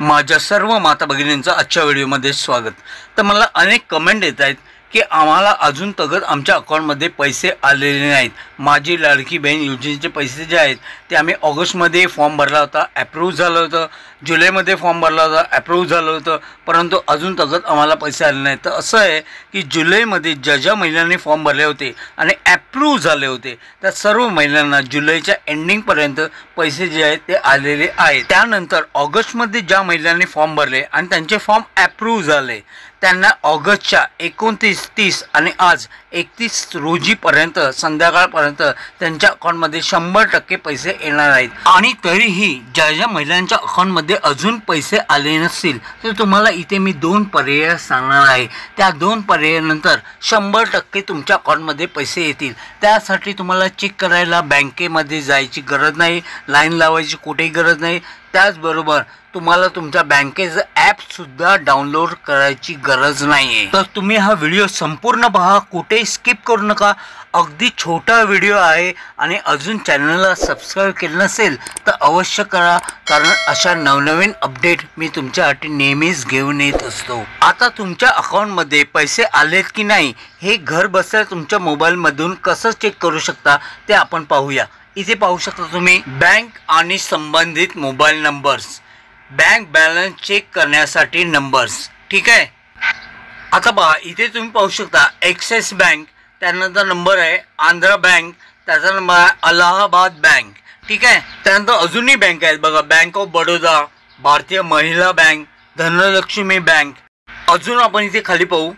माझ्या सर्व माता भगिनींचं आजच्या व्हिडिओमध्ये स्वागत। तर मला अनेक कमेंट येत आहेत की आम्हाला अजून तगत आमच्या अकाउंटमध्ये पैसे आलेले नाहीत। माझी लाडकी बहीण योजनेचे पैसे जे आहेत ते आम्ही ऑगस्टमध्ये फॉर्म भरला होता, अप्रूव्ह झालं होतं, जुलैमध्ये फॉर्म भरला होता, अप्रूव्ह झालं होतं, परंतु अजून तगत आम्हाला पैसे आले नाहीत। तर असं आहे की जुलैमध्ये ज्या महिलांनी फॉर्म भरले होते आणि अप्रूव्ह झाले होते त्या सर्व महिलांना जुलैच्या एंडिंगपर्यंत पैसे जे आहेत ते आलेले आहेत। त्यानंतर ऑगस्टमध्ये ज्या महिलांनी फॉर्म भरले आणि त्यांचे फॉर्म अप्रूव्ह झाले त्यांना ऑगस्टच्या 29, 30 आणि आज 31 रोजीपर्यंत संध्याकाळपर्यंत त्यांच्या अकाउंटमध्ये 100% पैसे येणार आहेत। आणि तरीही ज्या महिलांच्या अकाउंटमध्ये अजून पैसे आले नसतील तर तुम्हाला इथे मी 2 पर्याय सांगणार आहे। त्या 2 पर्यायानंतर 100% तुमच्या अकाउंटमध्ये पैसे येतील। त्यासाठी तुम्हाला चेक करायला बँकेमध्ये जायची गरज नाही, लाईन लावायची कुठेही गरज नाही। त्याचबरोबर तुम्हाला तुमच्या बँकेचं ॲपसुद्धा डाउनलोड करायची गरज नाही आहे। तर तुम्ही हा व्हिडिओ संपूर्ण पहा, कुठेही स्किप करू नका। अगदी छोटा व्हिडिओ आहे आणि अजून चॅनलला सबस्क्राईब केलं नसेल तर अवश्य करा, कारण अशा नवनवीन अपडेट मी तुमच्यासाठी नेहमीच घेऊन येत असतो। आता तुमच्या अकाउंटमध्ये पैसे आलेत की नाही हे घर बसल्या तुमच्या मोबाईलमधून कसं चेक करू शकता ते आपण पाहूया। इथे पाहू शकता तुम्ही बँक आणि संबंधित mobile numbers, bank balance check करण्यासाठी नंबर्स, ठीक आहे। आता पहा इथे तुम्ही पाहू शकता ॲक्सिस बँक, त्यानंतर नंबर आहे आंध्रा बँक, त्याचा नंबर आहे अलाहाबाद बँक, ठीक आहे। त्यानंतर अजूनही बँक आहेत बघा, बँक ऑफ बडोदा, भारतीय महिला बँक, धनलक्ष्मी बँक। अजून आपण इथे खाली पाहू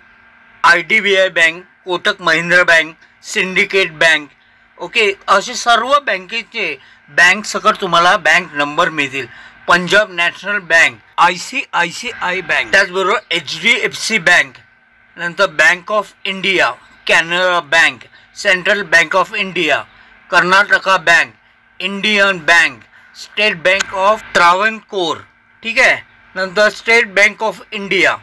IDBI bank, Kotak Mahindra bank, syndicate bank, okay. असे सर्व बँकेचे बँक सकट तुम्हाला बँक नंबर मिळतील। Punjab national bank, ICICI bank, त्याचबरोबर HDFC बँक, नंतर bank of India, Canara bank, central bank of India, Karnataka bank, Indian bank, state bank of Travancore, ठीक आहे। नंतर स्टेट बँक ऑफ इंडिया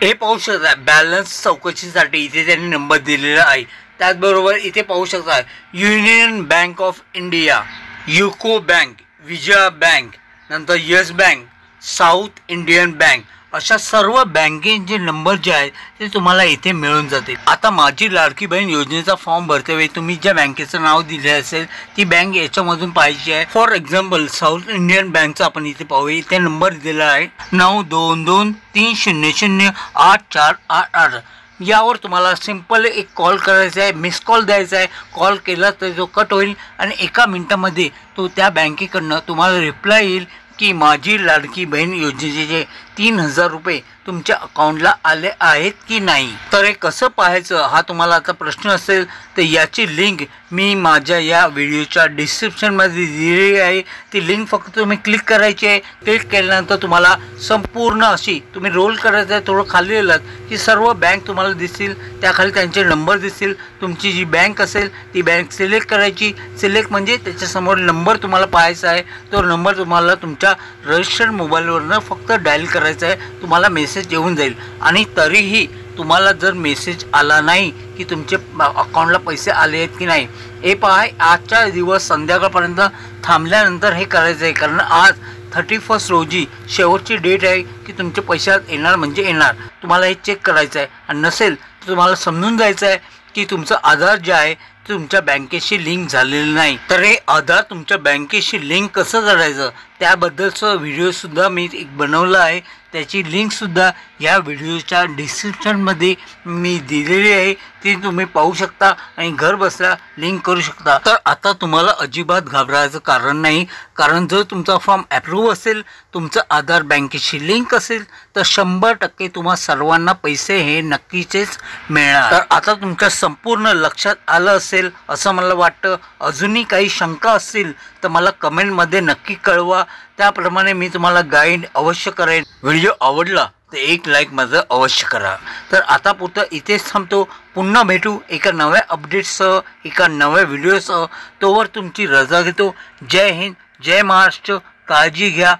हे पाहू शकता बॅलन्स चौकशीसाठी इथे त्यांनी नंबर दिलेला आहे। त्याचबरोबर इथे पाहू शकता union bank of India, UCO bank, Vijaya bank, नंतर yes bank, south Indian bank, अशा सर्व बँकेचे नंबर जे आहेत ते तुम्हाला इथे मिळून जातील। आता माझी लाडकी बहीण योजनेचा फॉर्म भरते वेळी तुम्ही ज्या बँकेचं नाव दिले असेल ती बँक याच्यामधून पाहिजे आहे। फॉर एक्झाम्पल साऊथ इंडियन बँकचा आपण इथे पाहूया, इथे नंबर दिला आहे 9223008488। यावर तुम्हाला सिंपल एक कॉल करायचा आहे, मिस कॉल द्यायचा आहे। कॉल केला तर जो कट होईल आणि 1 मिनिटामध्ये तो त्या बँकेकडनं तुम्हाला रिप्लाय येईल की माझी लाडकी बहीण योजनेचे 3000 रुपये तुमच्या अकाउंटला आले आहेत की नाही। तर हे कसं पाहायचं हा तुम्हाला आता प्रश्न असेल तर याची लिंक मी माझ्या या व्हिडिओच्या डिस्क्रिप्शनमध्ये दिलेली आहे। ती लिंक फक्त तुम्ही क्लिक करायची आहे। क्लिक केल्यानंतर तुम्हाला संपूर्ण अशी तुम्ही रोल करायचं आहे, थोडं खाली गेलात की सर्व बँक तुम्हाला दिसतील, त्याखाली त्यांचे नंबर दिसतील। तुमची जी बँक असेल ती बँक सिलेक्ट करायची। सिलेक्ट म्हणजे त्याच्यासमोर नंबर तुम्हाला पाहायचा आहे, तो नंबर तुम्हाला तुमच्या रजिस्टर्ड मोबाईलवरनं फक्त डायल करायचा आहे, तुम्हाला मेसेज येऊन जाईल। आणि तरीही तुम्हाला जर मेसेज आला नाही की तुमचे अकाउंटला पैसे आले आहेत की नाही हे पहा, आजच्या दिवस संध्याकाळपर्यंत थांबल्यानंतर हे करायचं आहे, कारण आज 31 रोजी शेवटची डेट आहे की तुमचे पैसे येणार म्हणजे येणार। तुम्हाला हे चेक करायचं आहे आणि नसेल तर तुम्हाला समजून जायचं आहे की तुमचं आधार जे आहे तुमच्या बँकेशी लिंक झालेलं नाही। तर हे आधार तुमच्या बँकेशी लिंक कसं करायचं त्याबद्दलचं व्हिडिओसुद्धा मी एक बनवला आहे, त्याची लिंकसुद्धा या व्हिडिओच्या डिस्क्रिप्शनमध्ये मी दिलेली आहे, ती तुम्ही पाहू शकता आणि घर बसल्या लिंक करू शकता। तर आता तुम्हाला अजिबात घाबरायचं कारण नाही, कारण जर तुमचा फॉर्म अप्रूव्ह असेल, तुमचं आधार बँकेशी लिंक असेल तर 100% तुम्हा सर्वांना पैसे हे नक्कीच मिळणार। तर आता तुमच्या संपूर्ण लक्षात आलं असेल असं मला वाटतं। अजूनही काही शंका असतील तर मला कमेंटमध्ये नक्की कळवा, त्याप्रमाणे मी तुम्हाला गाईड अवश्य करेन। व्हिडिओ आवडला तर एक लाईक माझं अवश्य करा। तर आता पुरतं इथेच थांबतो, पुन्हा भेटू एका नव्या अपडेटसह, एका नव्या व्हिडिओसह। तोवर तुमची रजा घेतो। जय हिंद, जय महाराष्ट्र, काळजी घ्या,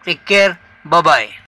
टेक केअर, बाय बाय।